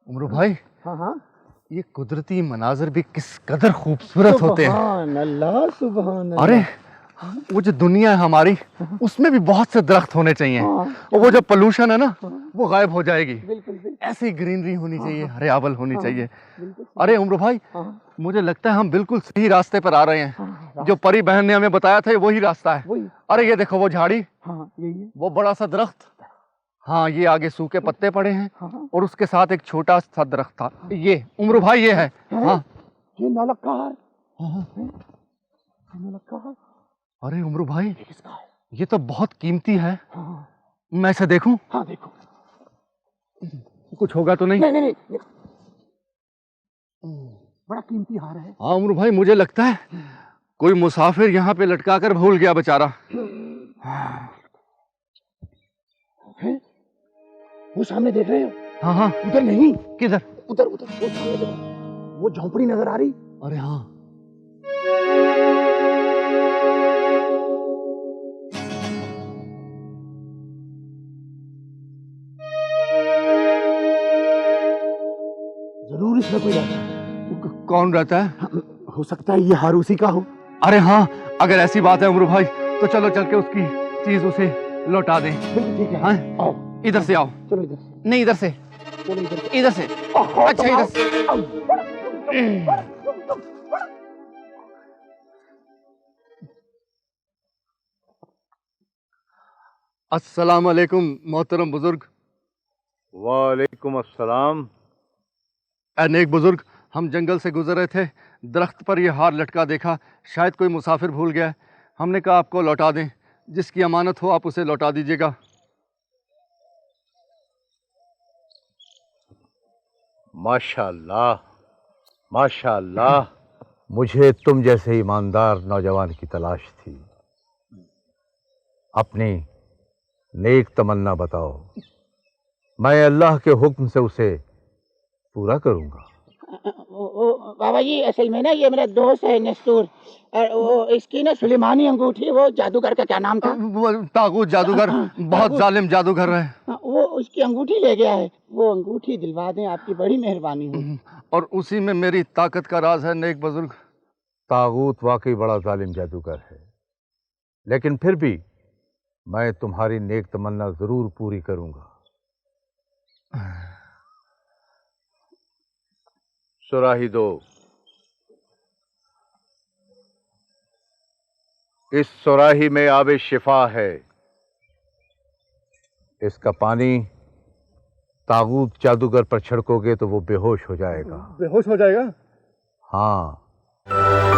उमरू भाई, हाँ हाँ, ये कुदरती मनाजर भी किस कदर खूबसूरत होते हैं। सुभान अल्लाह, सुभान अल्लाह। अरे वो जो दुनिया है हमारी, उसमें भी बहुत से दरख्त होने चाहिए। हाँ, और वो जो पोल्यूशन है ना, वो गायब हो जाएगी। बिल्कुल बिल्कुल। ऐसी ग्रीनरी होनी चाहिए, हरियावल होनी चाहिए। बिल्कुल। अरे उमरू भाई, हाँ मुझे लगता है हम बिल्कुल सही रास्ते पर आ रहे हैं। हाँ, जो परी बहन ने हमें बताया था वही रास्ता है। वही। अरे ये देखो वो झाड़ी, हाँ यही है। वो बड़ा सा दरख्त। हाँ, ये आगे सूखे पत्ते पड़े हैं हाँ और उसके साथ एक छोटा सा दरख्त था। ये उमरू भाई ये है। हाँ ये नौलक्खा है। हाँ। नौलक्खा है। अरे उमरू भाई, ये किसका है? ये तो बहुत कीमती है। हाँ मैं इसे देखूं? हाँ, देखो। कुछ होगा तो नहीं? नहीं नहीं नहीं, बड़ा कीमती हार है। हाँ उमरू भाई, मुझे लगता है कोई मुसाफिर यहाँ पे लटका कर भूल गया बेचारा। है? वो सामने देख रहे हो? हाँ हाँ। उधर नहीं, किधर? उधर उधर, वो सामने देखो, वो झोंपड़ी नजर आ रही। अरे हाँ। जरूर इसमें कोई रहता है। कौन रहता है? हो सकता है ये हार उसी का हो। अरे हाँ, अगर ऐसी बात है उमरू भाई, तो चलो चल के उसकी चीज उसे लौटा दें। बिल्कुल ठीक है। हाँ? आओ, इधर से आओ। चलो इधर से, नहीं इधर से, चलो इधर से। इधर से। अच्छा इधर से। अस्सलाम वालेकुम मोहतरम बुजुर्ग। वालेकुम अस्सलाम। नेक बुजुर्ग, हम जंगल से गुजर रहे थे, दरख्त पर यह हार लटका देखा। शायद कोई मुसाफिर भूल गया है। हमने कहा आपको लौटा दें। जिसकी अमानत हो आप उसे लौटा दीजिएगा। माशाअल्लाह, माशाअल्लाह। मुझे तुम जैसे ईमानदार नौजवान की तलाश थी। अपनी नेक तमन्ना बताओ, मैं अल्लाह के हुक्म से उसे पूरा करूंगा। बाबा जी, असल में ना ये मेरा दोस्त है नस्तूर, और वो इसकी ना सुलेमानी अंगूठी, वो जादूगर का क्या नाम था? वो तागूत जादूगर, बहुत जालिम जादूगर है। वो उसकी अंगूठी ले गया है। वो अंगूठी दिलवा दें, आपकी बड़ी मेहरबानी होगी। और उसी में मेरी ताकत का राज है नेक बुजुर्ग। तागूत वाकई बड़ा जालिम जादूगर है, लेकिन फिर भी मैं तुम्हारी नेक तमन्ना जरूर पूरी करूंगा। सुराही दो। इस सुराही में आबे शिफा है। इसका पानी तागूत जादूगर पर छिड़कोगे तो वो बेहोश हो जाएगा। बेहोश हो जाएगा? हाँ।